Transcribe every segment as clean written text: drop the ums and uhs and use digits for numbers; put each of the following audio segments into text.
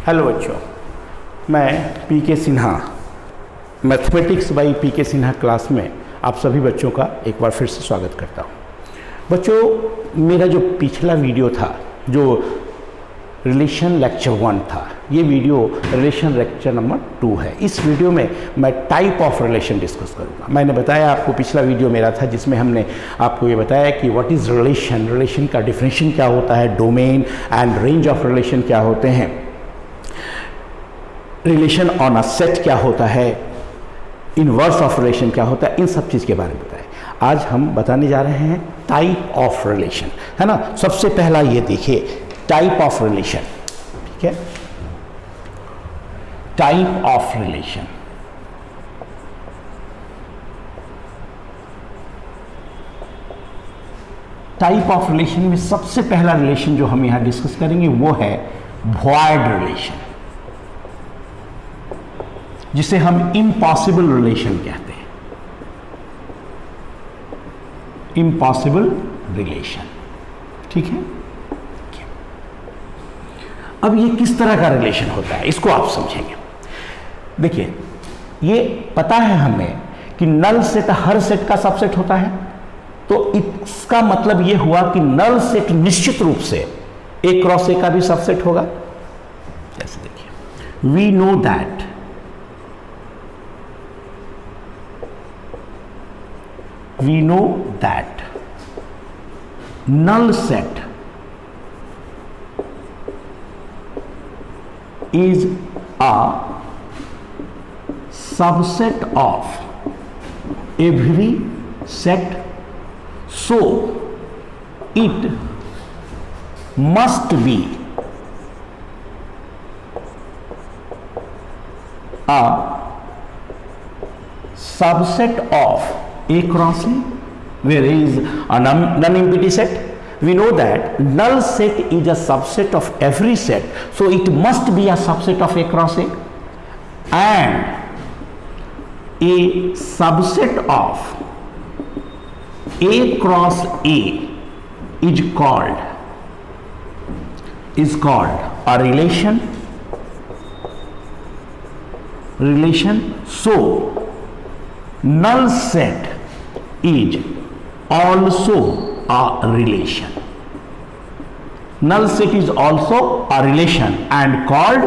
Hello बच्चों, मैं P K Sinha mathematics by P K Sinha class में आप सभी बच्चों का एक बार फिर से स्वागत करता हूँ। बच्चों, मेरा जो पिछला वीडियो था जो रिलेशन लेक्चर 1 था, ये वीडियो रिलेशन लेक्चर नंबर 2 है। इस वीडियो में मैं टाइप ऑफ रिलेशन डिस्कस करूँगा। मैंने बताया आपको, पिछला वीडियो मेरा था जिसमें हमने आपको ये बताया कि व्हाट इज़ रिलेशन, रिलेशन का डिफिनेशन क्या होता है, domain and range of relation क्या होते हैं, रिलेशन ऑन अ सेट क्या होता है, इनवर्स ऑफ रिलेशन क्या होता है, इन सब चीज़ के बारे में बताया। आज हम बताने जा रहे हैं टाइप ऑफ रिलेशन, है ना। सबसे पहला ये देखिए, टाइप ऑफ रिलेशन, ठीक है। Type of relation, type of relation में सबसे पहला रिलेशन जो हम यहां डिस्कस करेंगे वो है वॉइड रिलेशन, जिसे हम इम्पॉसिबल रिलेशन कहते हैं। इम्पॉसिबल रिलेशन, ठीक है। अब ये किस तरह का रिलेशन होता है, इसको आप समझेंगे। देखिए, ये पता है हमें कि नल सेट हर सेट का सबसेट होता है, तो इसका मतलब ये हुआ कि नल सेट निश्चित रूप से ए क्रॉस ए का भी सबसेट होगा। जैसे देखिए, we know that null set is a subset of every set, so it must be a subset of A cross A, where is a non-empty set. We know that null set is a subset of every set, so it must be a subset of A cross A, and a subset of A cross A is called a relation. So null set is also a relation. Null set is also a relation and called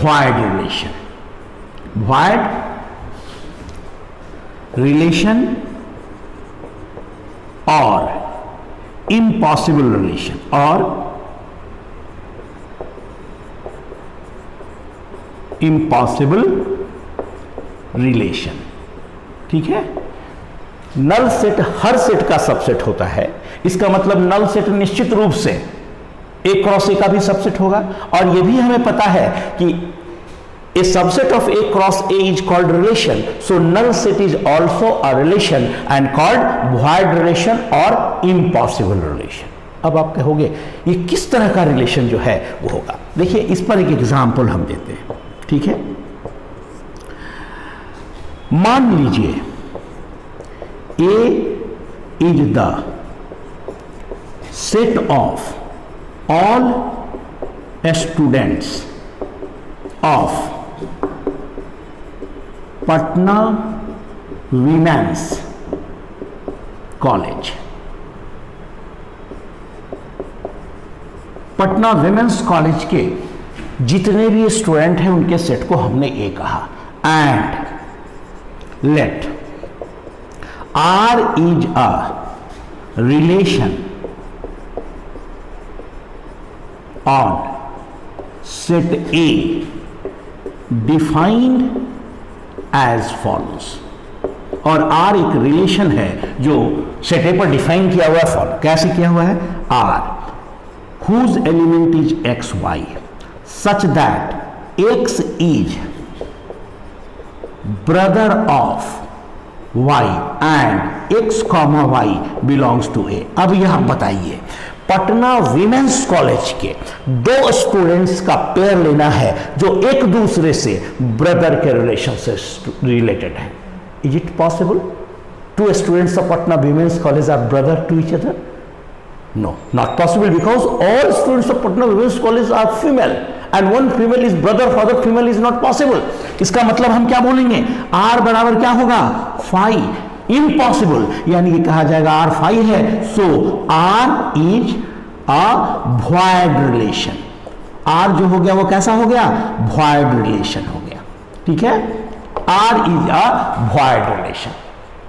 void relation. Void relation or impossible relation or impossible relation, ठीक है। Null set हर set का subset होता है, इसका मतलब null set निश्चित रूप से ए क्रॉस ए का भी सबसेट होगा। और यह भी हमें पता है कि A subset of A cross A is called relation, so null set is also a relation and called void relation और इम्पॉसिबल रिलेशन। अब आप कहोगे ये किस तरह का रिलेशन जो है वो होगा। देखिए, इस पर एक एग्जाम्पल हम देते हैं, ठीक है। मान लीजिए A is the set of all students of Patna Women's College. Patna women's college के जितने भी स्टूडेंट हैं उनके सेट को हमने ए कहा। And let R is a relation on set A defined as follows। और R एक रिलेशन है जो सेट A पर डिफाइन किया हुआ है। फॉलो कैसे किया हुआ है? R whose element is x y such that x is brother of y and x comma y belongs to A। अब यह बताइए, पटना विमेंस कॉलेज के दो स्टूडेंट्स का पेयर लेना है जो एक दूसरे से ब्रदर के रिलेशन से रिलेटेड है। Is it possible? Two students of Patna Women's College are brother to each other? No, not possible because all students of Patna Women's College are female and one female is brother of other female is not possible. इसका मतलब हम क्या बोलेंगे, R बराबर क्या होगा, phi, impossible, यानी कि कहा जाएगा R phi है, so R is a void relation. R जो हो गया वो कैसा हो गया, void relation हो गया, ठीक है, R is a void relation.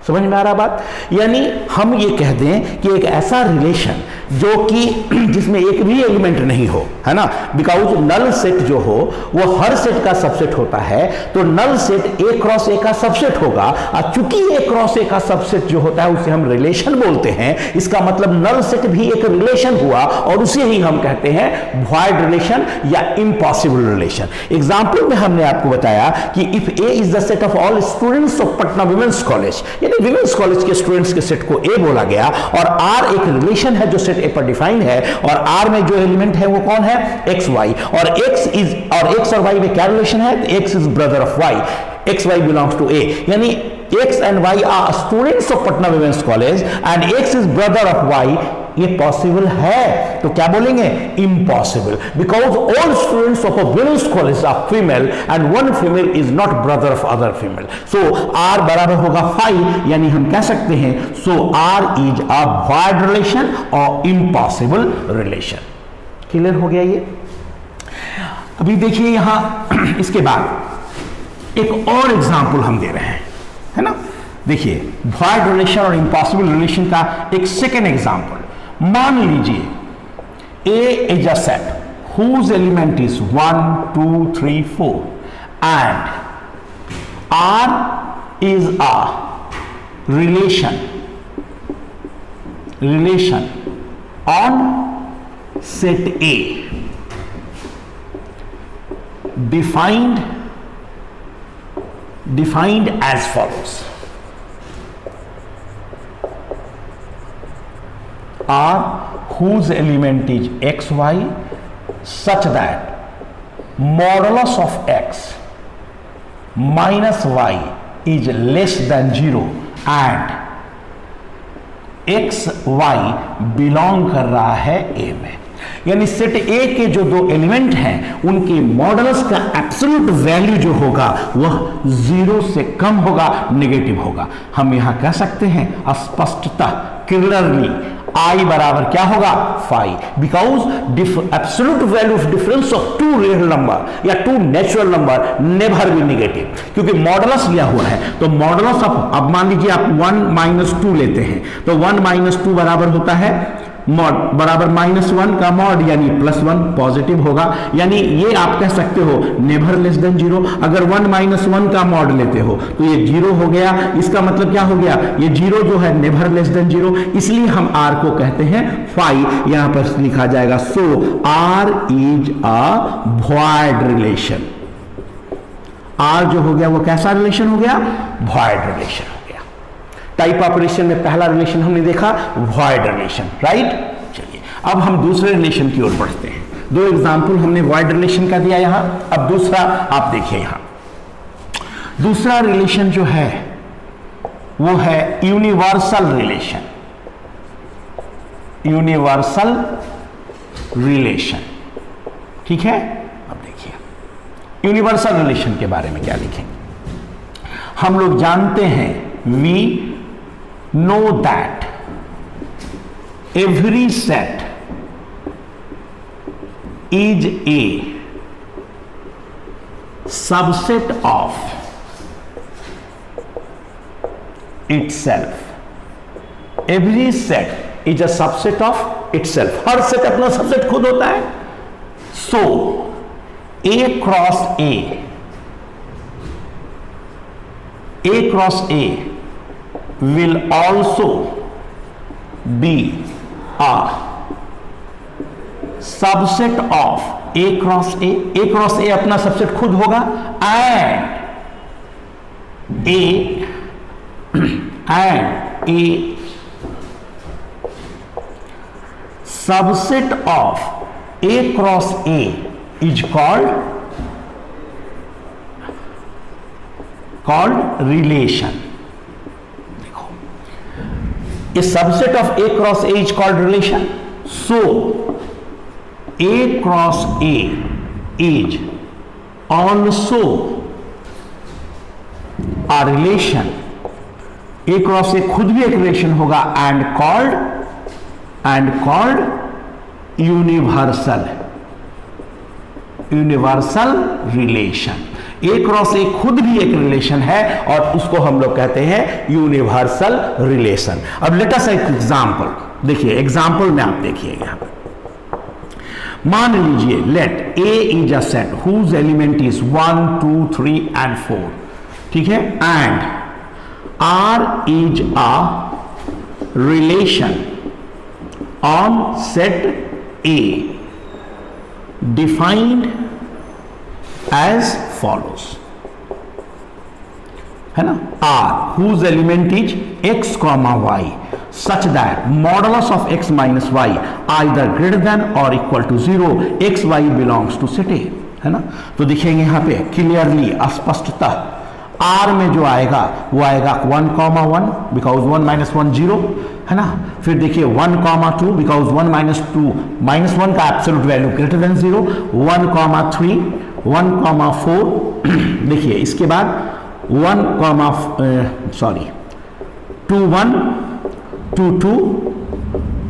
समझ में आ रहा बात, यानी हम ये कह दें कि एक ऐसा रिलेशन जो कि जिसमें एक भी एलिमेंट नहीं हो, है ना, बिकॉज नल सेट जो हो वो हर सेट का सबसेट होता है, तो नल सेट ए क्रॉस ए का सबसेट होगा, और चूंकि ए क्रॉस ए का सबसेट जो होता है उसे हम रिलेशन बोलते हैं, इसका मतलब नल सेट भी एक रिलेशन हुआ और उसे ही हम कहते हैं वॉइड रिलेशन या इम्पॉसिबल रिलेशन. एग्जाम्पल में हमने आपको बताया कि if A is the set of all students of Patna women's college, women's college के स्टूडेंट्स के सेट को ए बोला गया, और आर एक रिलेशन है जो सेट ए पर डिफाइंड है, और आर में जो एलिमेंट है वो कौन है, एक्स वाई, और एक्स और वाई में क्या रिलेशन है, X is brother of Y, X Y belongs to A, यानी X and Y are students of Patna women's college and X is brother of Y. ये पॉसिबल है तो क्या बोलेंगे, impossible, because all students of a women's college are female and one female is not brother of other female. So R बराबर होगा phi, यानी हम कह सकते हैं so R is a void relation और इम्पॉसिबल रिलेशन. क्लियर हो गया ये. अभी देखिए यहां इसके बाद एक और एग्जाम्पल हम दे रहे हैं, है ना. देखिए वॉइड रिलेशन और इम्पॉसिबल रिलेशन का एक सेकेंड एग्जाम्पल. मान लीजिए A is a set whose element is 1, 2, 3, 4 and R is a relation on set A defined as follows. R whose element is xy such that modulus of x minus y is less than 0 and x y belong कर रहा है A में. यानी set A के जो दो element हैं उनके मॉडल्स का एब्सोल्यूट वैल्यू जो होगा वह 0 से कम होगा, नेगेटिव होगा. हम यहां कह सकते हैं स्पष्टतः क्लियरली I बराबर क्या होगा, phi, because absolute value of difference of two real number या two natural number never be negative, क्योंकि मॉडुलस लिया हुआ है. तो मॉडुलस अब मान लीजिए आप 1 - 2 लेते हैं, तो 1 - 2 बराबर होता है मॉड बराबर -1 का मॉड यानी +1 पॉजिटिव होगा. यानी ये आप कह सकते हो नेवर लेस देन 0. अगर 1 - 1 का मॉड लेते हो तो ये 0 हो गया. इसका मतलब क्या हो गया, ये 0 जो है नेवर लेस देन 0, इसलिए हम R को कहते हैं फाई. यहां पर लिखा जाएगा सो R is a void relation. R जो हो गया वो कैसा रिलेशन हो गया, वॉइड रिलेशन. टाइप ऑपरेशन में पहला रिलेशन हमने देखा वॉइड रिलेशन, राइट. चलिए अब हम दूसरे रिलेशन की ओर बढ़ते हैं. दो एग्जांपल हमने वॉइड रिलेशन का दिया यहां, अब दूसरा आप देखिए. यहां दूसरा रिलेशन जो है वो है यूनिवर्सल रिलेशन. यूनिवर्सल रिलेशन, ठीक है. अब देखिए यूनिवर्सल रिलेशन के बारे में क्या लिखेंगे. हम लोग जानते हैं, we know that every set is a subset of itself. Every set is a subset of itself. Her set अपना सबसेट खुद होता है. So A cross A will also be a subset of A cross A. A cross A अपना subset खुद होगा and a subset of A cross A is called relation. A subset of A cross A is called relation. So A cross A is also a relation, A cross A खुद भी एक relation होगा, and called universal relation. A cross A खुद भी एक relation है और उसको हम लोग कहते हैं यूनिवर्सल रिलेशन। अब लेट अस एक एग्जांपल देखिए, एग्जांपल में आप देखिएगा, मान लीजिए let A is a set whose element is 1 2 3 and 4, ठीक है, and R is a relation on set A defined as follows, है ना, R whose element is x comma y such that modulus of x minus y either greater than or equal to 0 x y belongs to set A, है ना। तो दिखेंगे यहाँ पे clearly स्पष्टतः R में जो आएगा वो आएगा 1 comma 1 बिकॉज 1 minus 1 0, है ना। फिर देखिए 1 comma 2 बिकॉज 1 minus 2 minus 1 का absolute value greater than 0, 1 comma 3 1 comma 4 देखिए इसके बाद 1 comma 2 1 2 2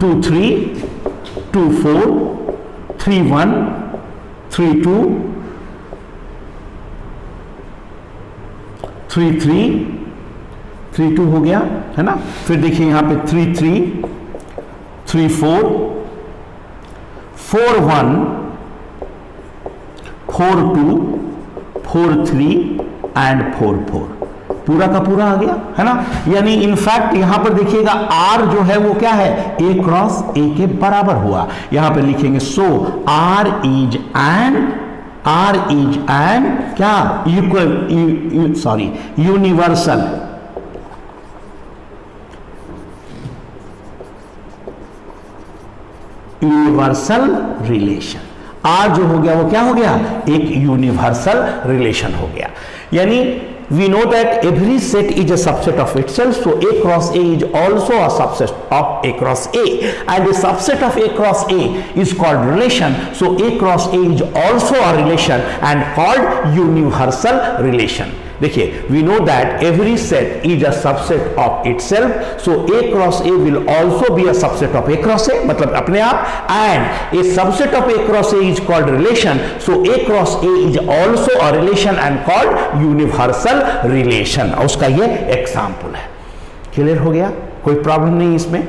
2 3 2 4 3 1 3 2 3 3 3 2 हो गया, है ना। फिर देखिए यहां पे 3 3 3 4 4 1 4 2 4 3 एंड 4 4, पूरा का पूरा आ गया, है ना। यानी इनफैक्ट यहां पर देखिएगा R जो है वो क्या है, A क्रॉस A के बराबर हुआ। यहां पे लिखेंगे सो R इज एन क्या यूनिवर्सल रिलेशन। R जो हो गया वो क्या हो गया, एक यूनिवर्सल रिलेशन हो गया। यानी we know that every set is a subset of itself, so A cross A is also a subset of A cross A, and a subset of A cross A is called relation, so A cross A is also a relation and called universal relation। देखिए we know that every set is a subset of itself, so A cross A will also be a subset of A cross A, मतलब अपने आप, and a subset of A cross A is called relation, so A cross A is also a relation and called universal relation। और उसका ये example है। Clear हो गया, कोई प्रॉब्लम नहीं इसमें।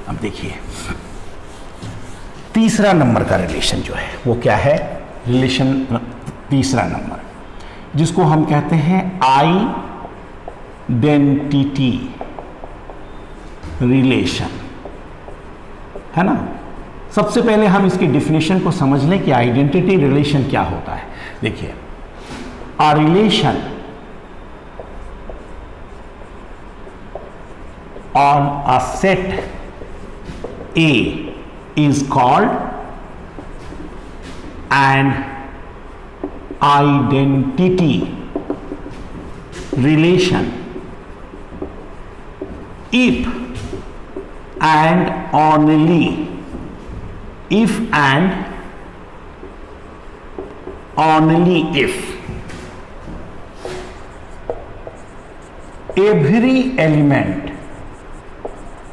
अब देखिए तीसरा नंबर का रिलेशन जो है वो क्या है, रिलेशन तीसरा नंबर जिसको हम कहते हैं आइडेंटिटी रिलेशन, है ना। सबसे पहले हम इसकी डिफिनेशन को समझ लें कि आइडेंटिटी रिलेशन क्या होता है। देखिए a relation on a set A is called an identity relation if and only if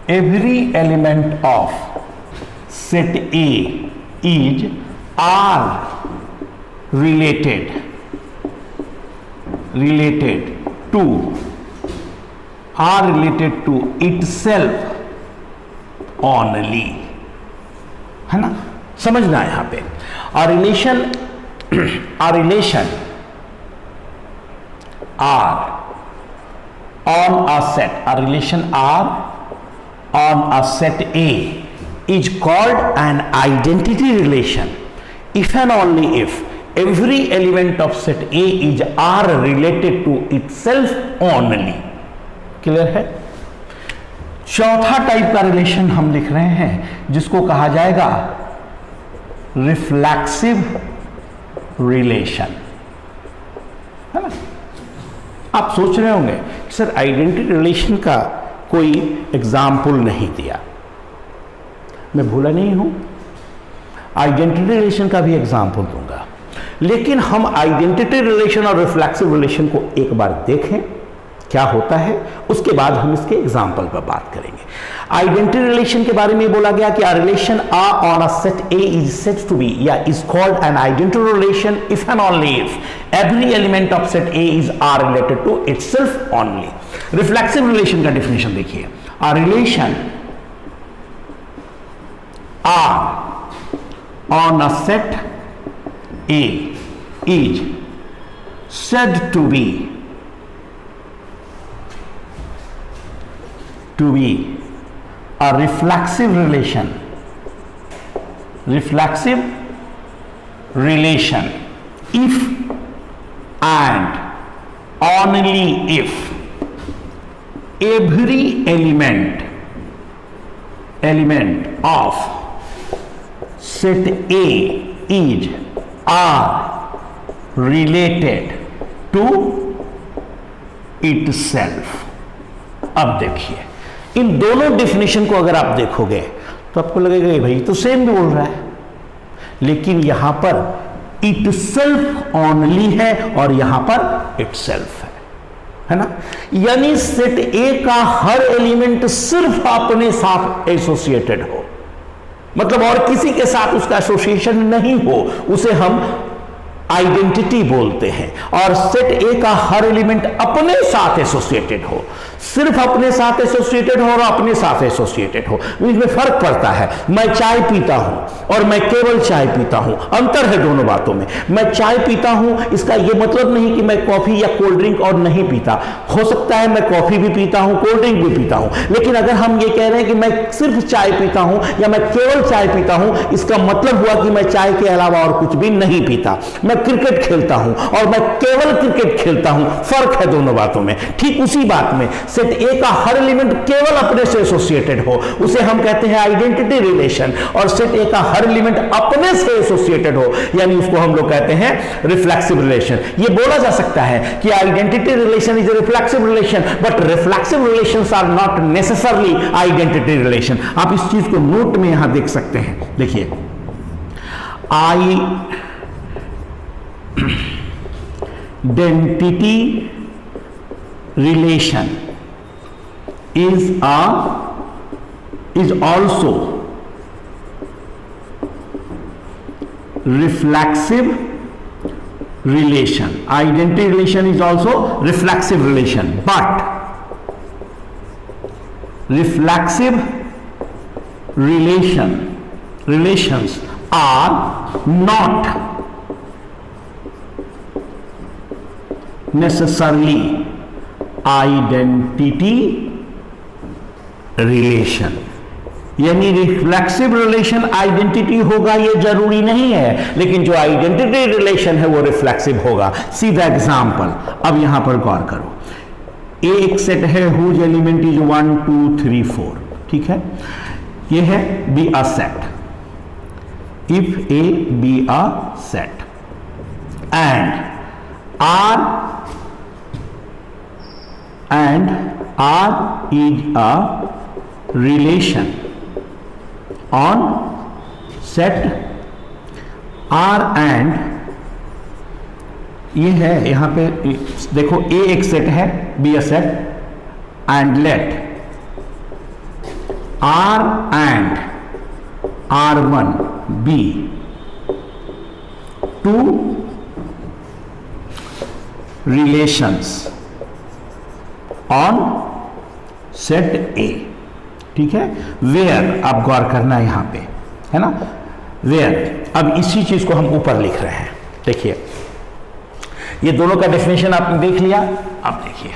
every element of set A is related to itself only, है ना। समझना है यहां पे a relation R on a set, a relation R on a set A is called an identity relation if and only if every element of set A is R related to itself only। Clear है। चौथा type का relation हम लिख रहे हैं जिसको कहा जाएगा रिफ्लेक्सिव रिलेशन, है ना। आप सोच रहे होंगे सर आइडेंटिटी रिलेशन का कोई एग्जाम्पल नहीं दिया। मैं भूला नहीं हूं, आइडेंटिटी रिलेशन का भी एग्जाम्पल दूंगा, लेकिन हम आइडेंटिटी रिलेशन और रिफ्लेक्सिव रिलेशन को एक बार देखें क्या होता है, उसके बाद हम इसके एग्जाम्पल पर बात करेंगे। आइडेंटिटी रिलेशन के बारे में बोला गया कि a relation A on a set A is said to be या is called an identity relation if and only if every element of set A is R related to itself only। Reflexive relation का definition देखिए, a relation R on a set A is said to be a reflexive relation if and only if every element of set A is R related to itself। अब देखिए इन दोनों definition को अगर आप देखोगे तो आपको लगेगा भाई तो सेम भी बोल रहा है, लेकिन यहां पर इट सेल्फ ओनली है और यहां पर इट सेल्फ है ना। यानी सेट ए का हर एलिमेंट सिर्फ अपने साथ एसोसिएटेड हो, मतलब और किसी के साथ उसका एसोसिएशन नहीं हो, उसे हम आइडेंटिटी बोलते हैं। और सेट ए का हर एलिमेंट अपने साथ एसोसिएटेड हो, सिर्फ अपने साथ एसोसिएटेड हो और अपने साथ एसोसिएटेड हो, इसमें फर्क पड़ता है। मैं चाय पीता हूं और मैं केवल चाय पीता हूं, अंतर है दोनों बातों में। मैं चाय पीता हूं इसका यह मतलब नहीं कि मैं कॉफी या कोल्ड ड्रिंक और नहीं पीता, हो सकता है मैं कॉफी भी पीता हूं, कोल्ड ड्रिंक भी पीता हूं, लेकिन अगर हम ये कह रहे हैं कि मैं सिर्फ चाय पीता हूं या मैं केवल चाय पीता हूं, इसका मतलब हुआ कि मैं चाय के अलावा और कुछ भी नहीं पीता। मैं क्रिकेट खेलता हूं और मैं केवल क्रिकेट खेलता हूं, फर्क है दोनों बातों में। ठीक उसी बात में सेट ए का हर एलिमेंट केवल अपने से एसोसिएटेड हो, उसे हम कहते हैं आइडेंटिटी रिलेशन, और सेट ए का हर एलिमेंट अपने से एसोसिएटेड हो, यानी उसको हम लोग कहते हैं रिफ्लेक्सिव रिलेशन। ये बोला जा सकता है कि identity relation is a reflexive relation, but reflexive relations are not necessarily identity relation. आप इस चीज को नोट में यहां देख सकते हैं, देखिए identity relation is also reflexive relation. Identity relation is also reflexive relation, but reflexive relations are not necessarily identity relation। यानी रिफ्लेक्सिव रिलेशन आइडेंटिटी होगा ये जरूरी नहीं है, लेकिन जो आइडेंटिटी रिलेशन है वो रिफ्लेक्सिव होगा। सीधा एग्जांपल, अब यहां पर गौर करो, ए एक सेट है हुज एलिमेंट इज 1 2 3 4, ठीक है, ये है be a set, if A be a set and R is a relation on set R and ये है यहां पे देखो A एक सेट है, B a set, and let R and R1 be two relations on set ए, ठीक है। Where आप गौर करना है यहां पे, है ना, वेयर। अब इसी चीज को हम ऊपर लिख रहे हैं, देखिए ये दोनों का डेफिनेशन आपने देख लिया। अब देखिए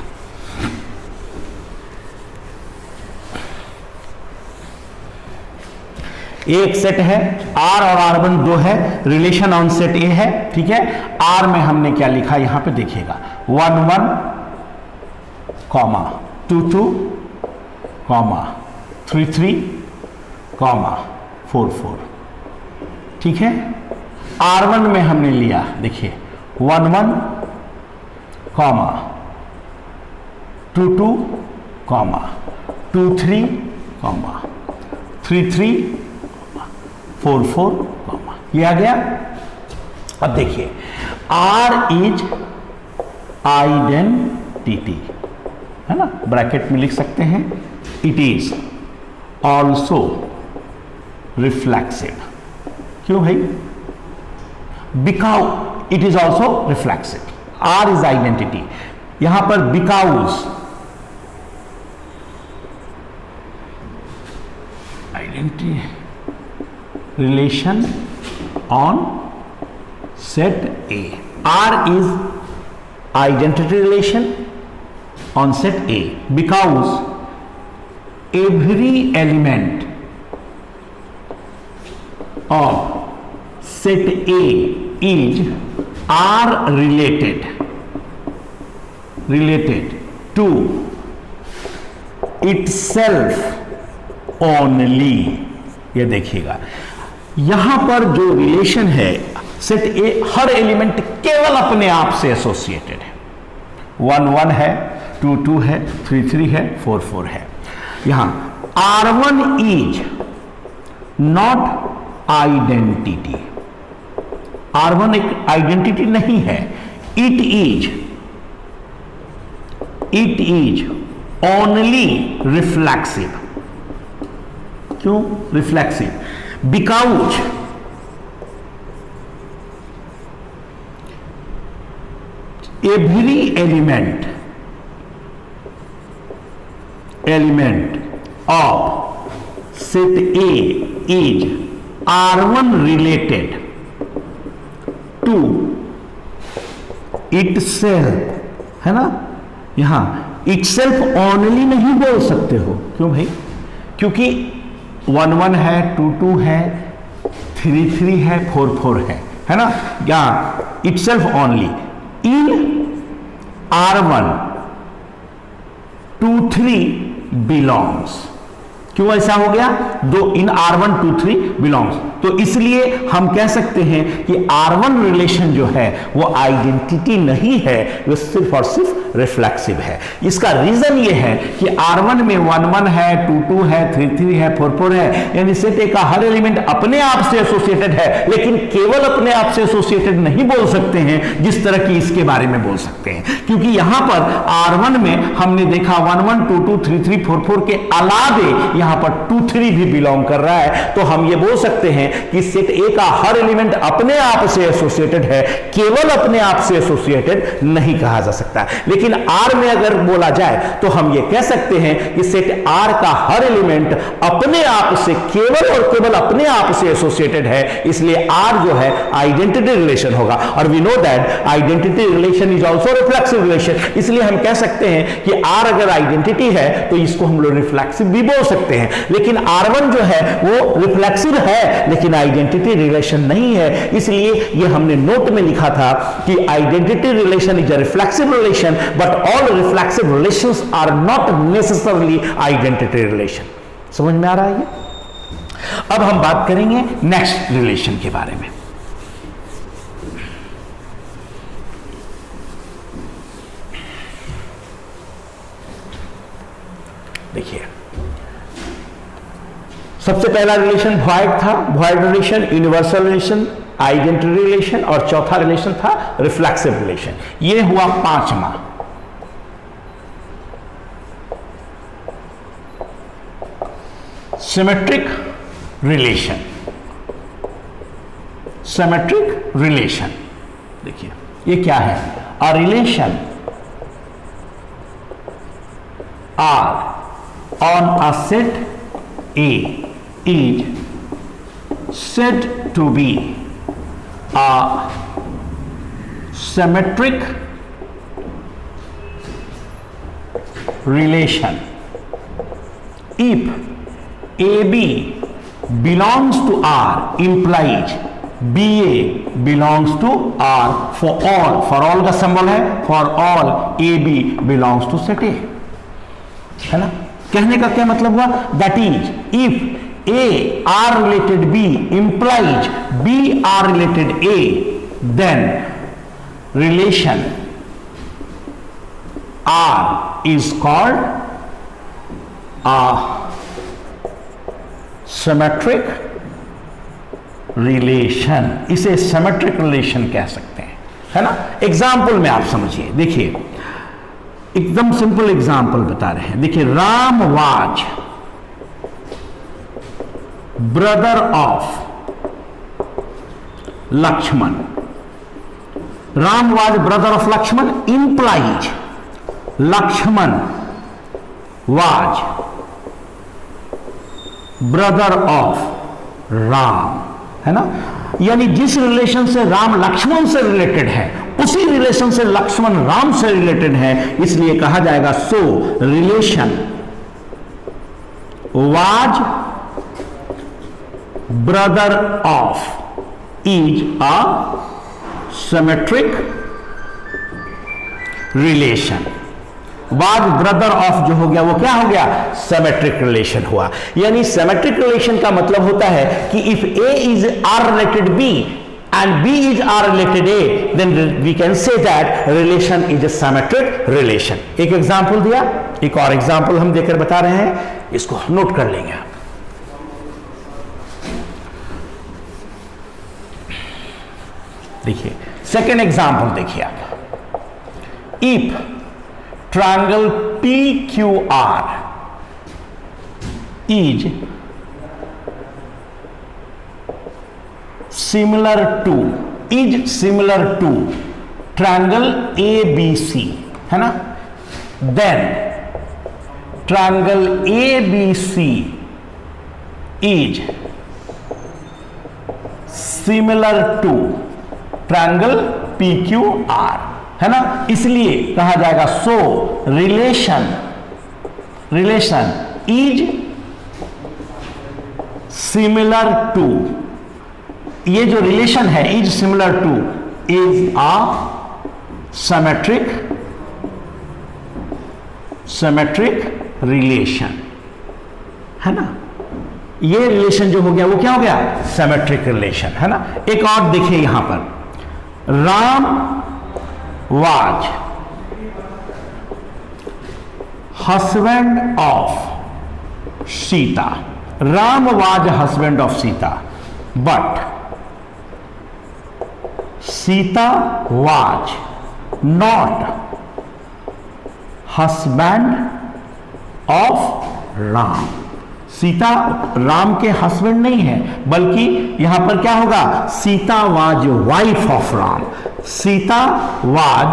एक सेट है, R और R1 दो है, रिलेशन ऑन सेट ए है, ठीक है। R में हमने क्या लिखा यहां पे देखिएगा, 1 1 कॉमा 2 2 कॉमा 3 3 कॉमा 4 4, ठीक है। R1 में हमने लिया, देखिए 1 1 कॉमा 2 2 कॉमा 2 3 कॉमा 3 3 4 4 कॉमा, ये आ गया। अब देखिए R इज आइडेंटिटी, है ना, ब्रैकेट में लिख सकते हैं, इट इज ऑल्सो रिफ्लेक्सिव। क्यों भाई? Because it is also reflexive, R is identity, यहां पर because identity relation on set A, R is identity relation on set A because every element of set A is are related to itself only। ये देखिएगा यहां पर जो relation है set ए, हर element केवल अपने आप से एसोसिएटेड है। 1 1 है, 2 2 है, 3 3 है, 4 4 है। यहां R1 is not identity, R1 एक आइडेंटिटी नहीं है, इट इज ओनली रिफ्लेक्सिव। क्यों reflexive? Because every element of set A is R1 related to itself, है ना। यहां itself only नहीं बोल सकते हो, क्यों भाई? क्योंकि 1 1 है, 2 2 है, 3 3 है, 4 4 है ना। यहां itself only in R1 2 3 belongs। क्यों ऐसा हो गया? दो इन R1 2 3 बिलोंग्स, तो इसलिए हम कह सकते हैं कि R1 रिलेशन जो है वो आइडेंटिटी नहीं है, वो सिर्फ और सिर्फ रिफ्लेक्सिव है। इसका रीजन ये है कि R1 में 1 1 है, 2 2 है, 3 3 है, 4 4 है, यानी सेट ए का हर एलिमेंट अपने आप से एसोसिएटेड है, लेकिन केवल अपने आप से एसोसिएटेड नहीं बोल सकते हैं जिस तरह की इसके बारे में बोल सकते हैं। क्योंकि यहां पर R1 में हमने देखा 1 1 2 2 3 3 4 4 के अलावे यहां पर 2 3 भी बिलोंग कर रहा है, तो हम ये बोल सकते हैं कि सेट ए का हर एलिमेंट अपने आप से एसोसिएटेड है, केवल अपने आप से एसोसिएटेड नहीं कहा जा सकता। लेकिन आर में अगर बोला जाए तो हम ये कह सकते हैं कि सेट आर का हर एलिमेंट अपने आप से केवल और केवल अपने आप से एसोसिएटेड है, इसलिए आर जो है आइडेंटिटी रिलेशन होगा। और we know that identity relation is also reflexive relation, इसलिए हम कह सकते हैं कि आर अगर आइडेंटिटी है तो इसको हम लोग रिफ्लेक्सिव भी बोल सकते हैं। लेकिन R1 जो है वो रिफ्लेक्सिव है लेकिन आइडेंटिटी रिलेशन नहीं है, इसलिए ये हमने नोट में लिखा था कि identity relation is a reflexive relation but all reflexive relations are not necessarily identity relation. समझ में आ रहा है ये? अब हम बात करेंगे नेक्स्ट रिलेशन के बारे में। देखिए सबसे पहला रिलेशन वॉइड था, void relation, universal relation, identity relation, और चौथा रिलेशन था रिफ्लेक्सिव रिलेशन। ये हुआ पांचवा। Symmetric relation. सिमेट्रिक रिलेशन देखिए ये क्या है? A relation R on a set A is said to be a symmetric relation if AB belongs to R implies BA belongs to R for all का symbol है for all AB belongs to set A, है ना। कहने का क्या मतलब हुआ? That is if A R related B implies B R related A, then relation R is called a symmetric relation. इसे symmetric relation कह सकते हैं, है ना. एग्जाम्पल में आप समझिए, देखिए एकदम सिंपल एग्जाम्पल बता रहे हैं. देखिए, Ram was brother of Lakshman. Ram was brother of Lakshman implies Lakshman was brother of Ram, है ना. यानी जिस रिलेशन से राम लक्ष्मण से रिलेटेड है उसी रिलेशन से लक्ष्मण राम से रिलेटेड है, इसलिए कहा जाएगा so relation was brother of is a symmetric relation. Was brother of जो हो गया वो क्या हो गया, सिमेट्रिक रिलेशन हुआ. यानी सिमेट्रिक रिलेशन का मतलब होता है कि if A is R related B and B is R related A, then we can say that relation is a symmetric relation. एक एग्जाम्पल दिया, एक और एग्जाम्पल हम देकर बता रहे हैं, इसको नोट कर लेंगे आप. देखिए सेकेंड एग्जाम्पल देखिए आप. If triangle PQR is similar to triangle ABC, है ना, then triangle ABC is similar to triangle PQR, है ना. इसलिए कहा जाएगा so relation is similar to, ये जो रिलेशन है is similar to is a symmetric relation, है ना. ये रिलेशन जो हो गया वो क्या हो गया, सिमेट्रिक रिलेशन, है ना. एक और देखिए यहां पर, Ram was husband of Sita. Ram was husband of Sita, but Sita was not husband of Ram. Sita Ram के हस्बैंड नहीं है, बल्कि यहां पर क्या होगा, Sita was wife of Ram. Sita was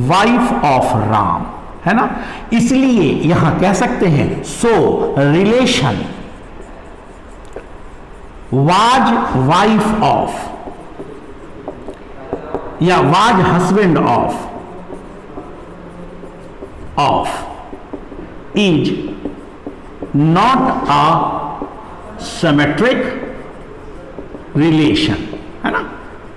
wife of Ram, है ना. इसलिए यहां कह सकते हैं so relation was wife of या was husband of is not a symmetric relation, है ना.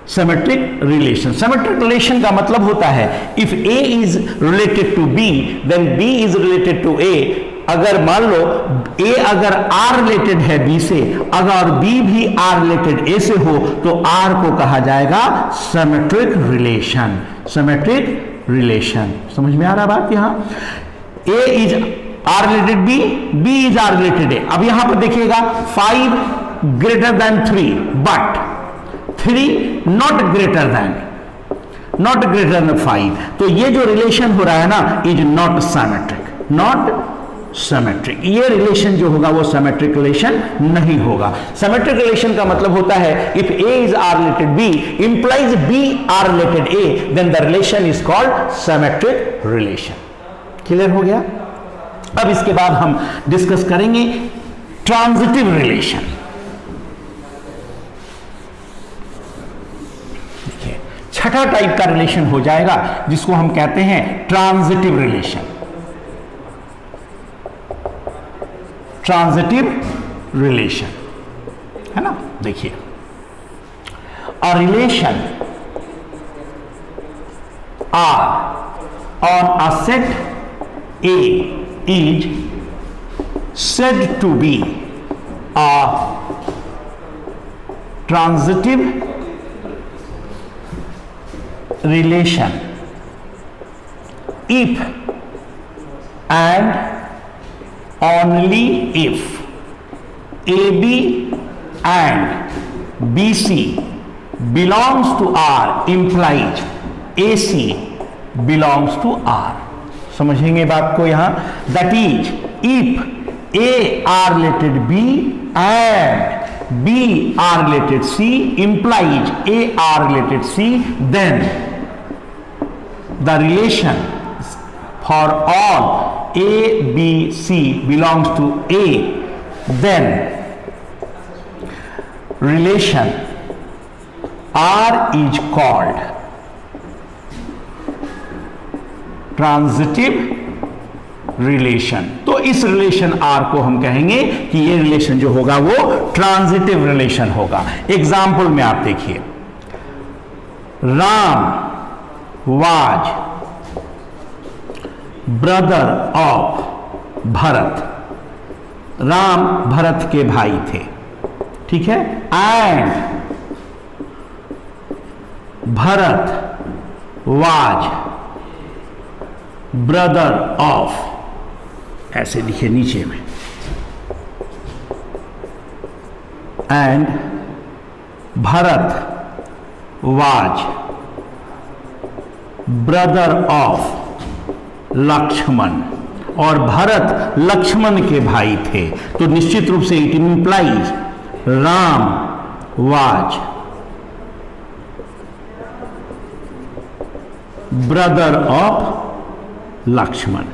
सिमेट्रिक रिलेशन का मतलब होता है if A is related to B then B is related to A. अगर मान लो ए अगर आर रिलेटेड है बी से, अगर बी भी आर रिलेटेड ए से हो, तो आर को कहा जाएगा सिमेट्रिक रिलेशन. समझ में आ रहा बात. यहां A is R related B is R related A. अब यहां पर देखिएगा 5 greater than 3 but 3 not greater than 5. तो ये जो रिलेशन हो रहा है ना इज नॉट सिमेट्रिक. ये रिलेशन जो होगा वो सिमेट्रिक रिलेशन नहीं होगा. सिमेट्रिक रिलेशन का मतलब होता है if A is R related B implies B R related A, then the relation is called symmetric relation. Clear हो गया. अब इसके बाद हम डिस्कस करेंगे ट्रांजिटिव रिलेशन. छठा टाइप का रिलेशन हो जाएगा जिसको हम कहते हैं ट्रांजिटिव रिलेशन. है ना. देखिए a relation R on a set A is said to be a transitive relation if and only if AB and BC belongs to R implies AC belongs to R. समझेंगे बात को यहां. That is, if A are related B and B are related C implies A are related C, then the relation for all A, B, C belongs to A, then relation R is called transitive relation. तो इस relation are को हम कहेंगे कि ये relation जो होगा वो ट्रांजिटिव रिलेशन होगा. एग्जाम्पल में आप देखिए, Ram was brother of Bharat. Ram Bharat के भाई थे, ठीक है. And Bharat was brother of, ऐसे लिखे नीचे में, and Bharat was brother of Lakshman. और भरत लक्ष्मण के भाई थे, तो निश्चित रूप से it implies Ram was brother of Lakshman.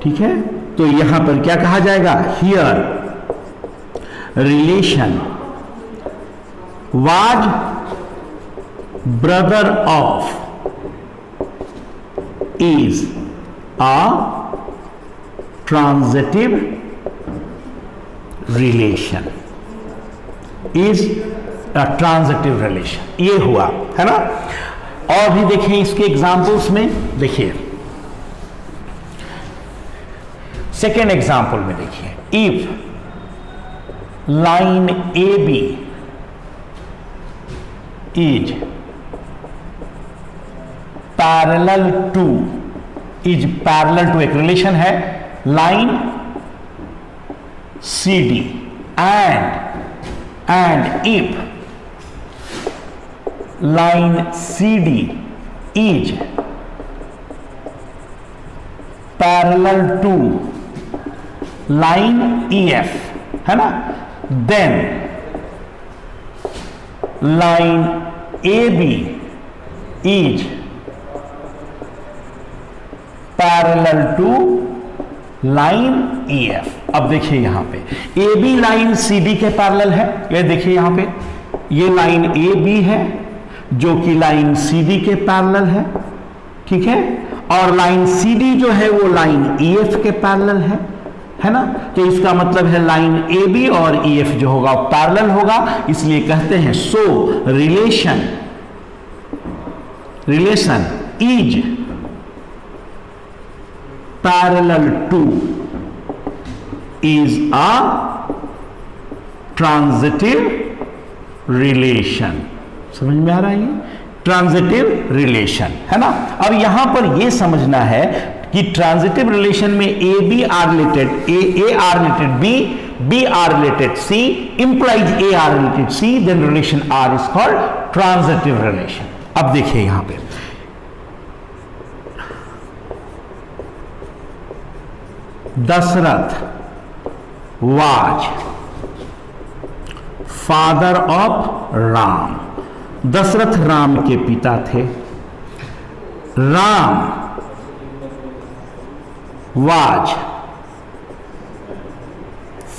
ठीक है. तो यहां पर क्या कहा जाएगा, here relation was brother of is a transitive relation, is a transitive relation. ये हुआ है ना. और भी देखें इसके एग्जाम्पल्स में. देखिए सेकेंड एग्जाम्पल में देखिए, if line A B is parallel to, is parallel to, एक रिलेशन है line C D, and if line CD is parallel to line EF, है ना, then line AB is parallel to line EF. अब देखिए यहां पे AB line CD के parallel है. ये देखिए यहां पे ये लाइन AB है जो कि लाइन CD के पैरेलल है, ठीक है. और लाइन CD जो है वो लाइन EF के पैरेलल है ना. तो इसका मतलब है लाइन AB और EF जो होगा वो पैरेलल होगा, इसलिए कहते हैं so relation is parallel to is a transitive relation. समझ में आ रहा है, ये ट्रांजिटिव रिलेशन है ना. अब यहां पर यह समझना है कि ट्रांजिटिव रिलेशन में A B R related A R related B R related C implies A R related C, then relation R is called transitive relation. अब देखिए यहां पे Dasharath was father of Ram. Dasharath Ram के पिता थे. Ram was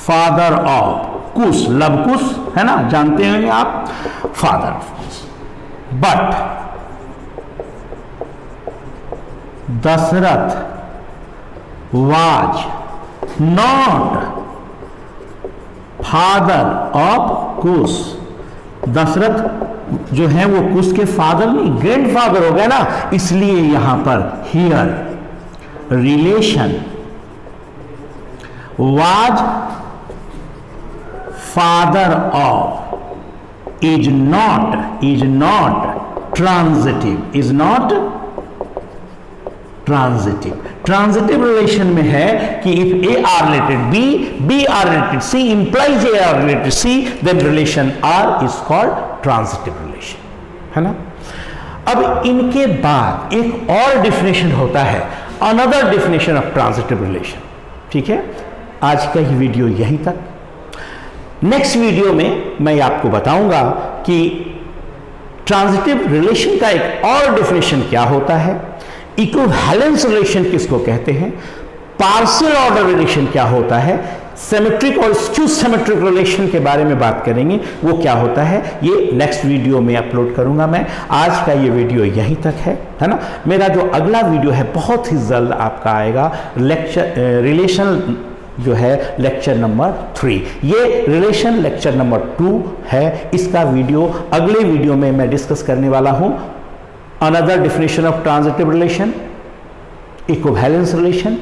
father of Kush, Lavkush है ना, जानते होंगे आप, father of Kush. But Dasharath was not father of Kush. Dasharath जो है वो कुश के फादर नहीं, ग्रैंडफादर हो गया ना, इसलिए यहां पर here relation was father of, is not transitive, is not transitive. Transitive relation में है कि if A R related B, B R related C, implies A R related C, then relation R is called transitive relation, है ना। अब इनके बाद एक और डेफिनेशन होता है, another definition of transitive relation. ठीक है, आज का ये वीडियो यहीं तक। नेक्स्ट वीडियो में मैं आपको बताऊंगा कि ट्रांजिटिव रिलेशन का एक और डेफिनेशन क्या होता है, इक्विवेलेंस रिलेशन किसको कहते हैं, पार्शियल ऑर्डर रिलेशन क्या होता है, सिमेट्रिक और स्क्यू सिमेट्रिक रिलेशन के बारे में बात करेंगे, वो क्या होता है, ये नेक्स्ट वीडियो में अपलोड करूंगा मैं। आज का ये वीडियो यहीं तक है ना। मेरा जो अगला वीडियो है बहुत ही जल्द आपका आएगा, लेक्चर रिलेशन जो है लेक्चर नंबर 3, ये रिलेशन लेक्चर नंबर 2 है। इसका वीडियो अगले वीडियो में मैं डिस्कस करने वाला हूं। Another definition of transitive relation, equivalence relation,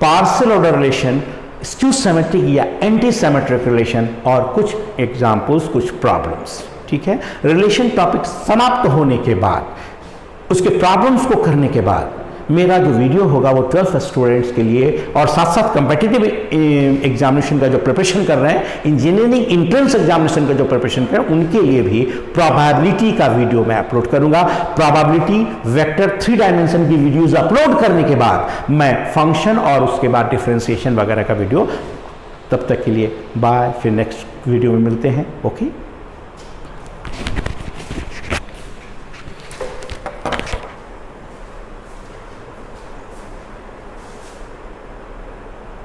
partial order relation, skew symmetric या एंटी सिमेट्रिक रिलेशन और कुछ एग्जांपल्स, कुछ प्रॉब्लम्स। ठीक है, रिलेशन टॉपिक समाप्त होने के बाद, उसके प्रॉब्लम्स को करने के बाद मेरा जो वीडियो होगा वो 12th स्टूडेंट्स के लिए और साथ साथ कम्पिटिटिव एग्जामिनेशन का जो प्रिपरेशन कर रहे हैं, इंजीनियरिंग एंट्रेंस एग्जामिनेशन का जो प्रिपरेशन कर रहे हैं, उनके लिए भी प्रोबेबिलिटी का वीडियो मैं अपलोड करूंगा। प्रोबेबिलिटी वेक्टर 3 डायमेंशन की वीडियोस अपलोड करने के बाद मैं फंक्शन और उसके बाद डिफरेंशिएशन वगैरह का वीडियो, तब तक के लिए बाय, फिर नेक्स्ट वीडियो में मिलते हैं। ओके।